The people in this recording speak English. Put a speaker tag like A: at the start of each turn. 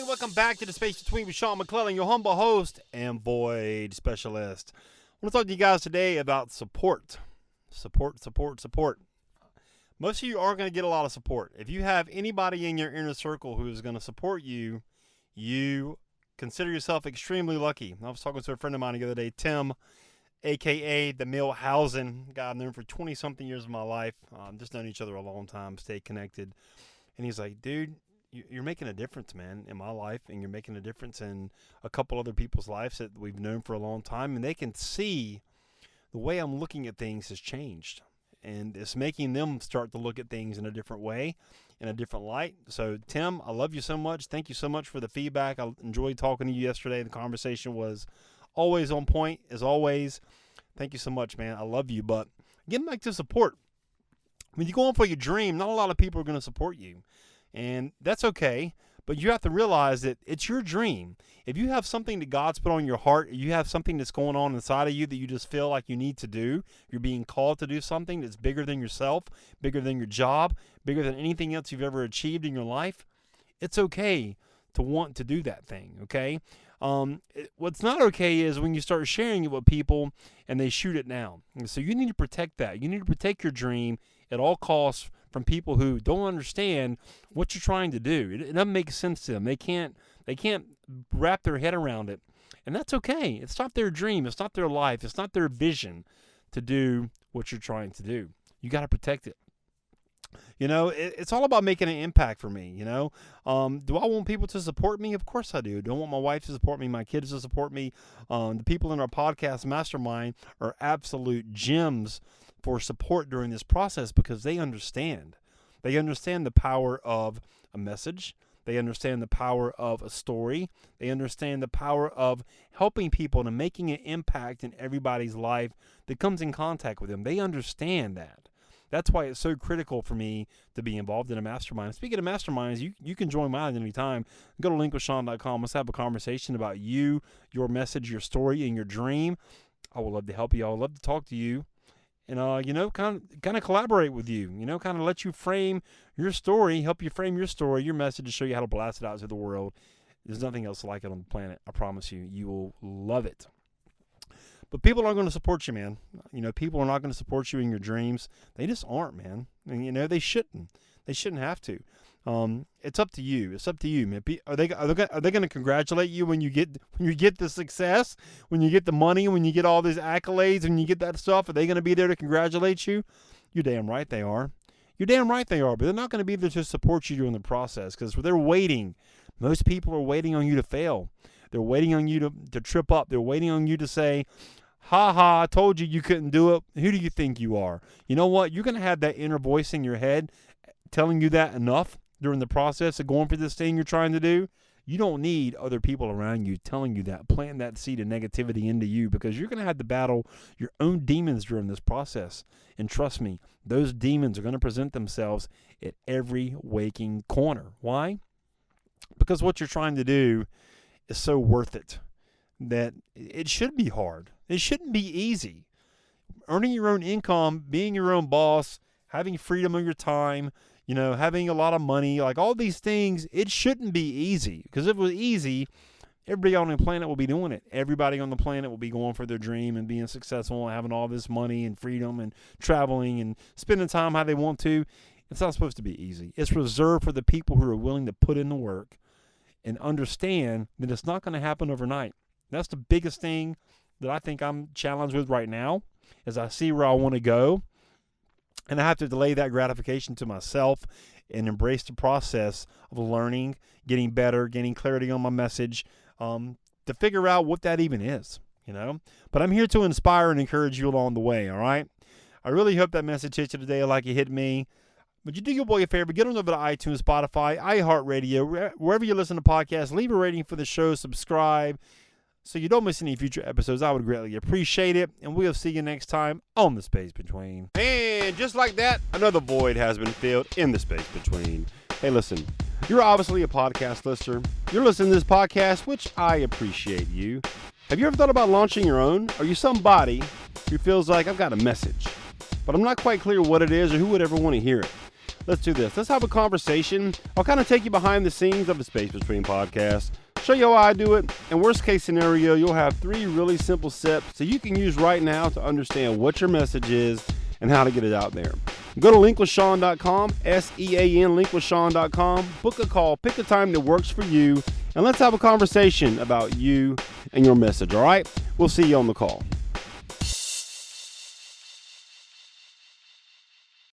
A: welcome back to The Space Between with Sean McClellan, your humble host and void specialist. I want to talk to you guys today about support. Support. Most of you aren't going to get a lot of support. If you have anybody in your inner circle who is going to support you, you consider yourself extremely lucky. I was talking to a friend of mine the other day, Tim, a.k.a. the Millhausen guy I've known for 20-something years of my life. Just known each other a long time, stayed connected. And he's like, dude, you're making a difference, man, in my life, and you're making a difference in a couple other people's lives that we've known for a long time, and they can see the way I'm looking at things has changed, and it's making them start to look at things in a different way, in a different light. So, Tim, I love you so much. Thank you so much for the feedback. I enjoyed talking to you yesterday. The conversation was always on point, as always. Thank you so much, man. I love you, but getting back to support. When you're going for your dream, not a lot of people are going to support you. And that's okay, but you have to realize that it's your dream. If you have something that God's put on your heart, you have something that's going on inside of you that you just feel like you need to do, you're being called to do something that's bigger than yourself, bigger than your job, bigger than anything else you've ever achieved in your life, it's okay to want to do that thing, okay? What's not okay is when you start sharing it with people and they shoot it down. And so you need to protect that. You need to protect your dream at all costs from people who don't understand what you're trying to do. It doesn't make sense to them. They can't wrap their head around it. And that's okay. It's not their dream. It's not their life. It's not their vision to do what you're trying to do. You got to protect it. You know, it's all about making an impact for me, you know. Do I want people to support me? Of course I do. Do I want my wife to support me, my kids to support me? The people in our podcast mastermind are absolute gems for support during this process because they understand. They understand the power of a message. They understand the power of a story. They understand the power of helping people and making an impact in everybody's life that comes in contact with them. They understand that. That's why it's so critical for me to be involved in a mastermind. Speaking of masterminds, you can join mine at any time. Go to linkwithsean.com. Let's have a conversation about you, your message, your story, and your dream. I would love to help you. I would love to talk to you. And, kind of collaborate with you, kind of let you frame your story, help you frame your story, your message to show you how to blast it out to the world. There's nothing else like it on the planet. I promise you. You will love it. But people aren't going to support you, man. People are not going to support you in your dreams. They just aren't, man. And, they shouldn't. They shouldn't have to. It's up to you. It's up to you, man. Are they going to congratulate you when you get the success, when you get the money, when you get all these accolades, when you get that stuff? Are they going to be there to congratulate you? You're damn right they are. You're damn right they are. But they're not going to be there to support you during the process because they're waiting. Most people are waiting on you to fail. They're waiting on you to trip up. They're waiting on you to say, ha, I told you couldn't do it. Who do you think you are? You know what? You're going to have that inner voice in your head telling you that enough during the process of going for this thing you're trying to do. You don't need other people around you telling you that, planting that seed of negativity into you because you're going to have to battle your own demons during this process. And trust me, those demons are going to present themselves at every waking corner. Why? Because what you're trying to do is so worth it that it should be hard. It shouldn't be easy. Earning your own income, being your own boss, having freedom of your time, having a lot of money, like all these things, it shouldn't be easy. Because if it was easy, everybody on the planet will be doing it. Everybody on the planet will be going for their dream and being successful and having all this money and freedom and traveling and spending time how they want to. It's not supposed to be easy. It's reserved for the people who are willing to put in the work and understand that it's not going to happen overnight. That's the biggest thing that I think I'm challenged with right now as I see where I want to go. And I have to delay that gratification to myself and embrace the process of learning, getting better, gaining clarity on my message, to figure out what that even is, But I'm here to inspire and encourage you along the way, all right? I really hope that message hit you today like it hit me. But you do your boy a favor, get on over to iTunes, Spotify, iHeartRadio, wherever you listen to podcasts, leave a rating for the show, subscribe, so you don't miss any future episodes. I would greatly appreciate it. And we'll see you next time on The Space Between. And just like that, another void has been filled in The Space Between. Hey, listen, you're obviously a podcast listener. You're listening to this podcast, which I appreciate you. Have you ever thought about launching your own? Are you somebody who feels like I've got a message, but I'm not quite clear what it is or who would ever want to hear it? let's do this. Let's have a conversation. I'll kind of take you behind the scenes of the Space Between podcast, show you how I do it, and worst case scenario, you'll have 3 really simple steps that you can use right now to understand what your message is and how to get it out there. Go to linkwithsean.com, SEAN, linkwithsean.com, book a call, pick a time that works for you, and let's have a conversation about you and your message, all right? We'll see you on the call.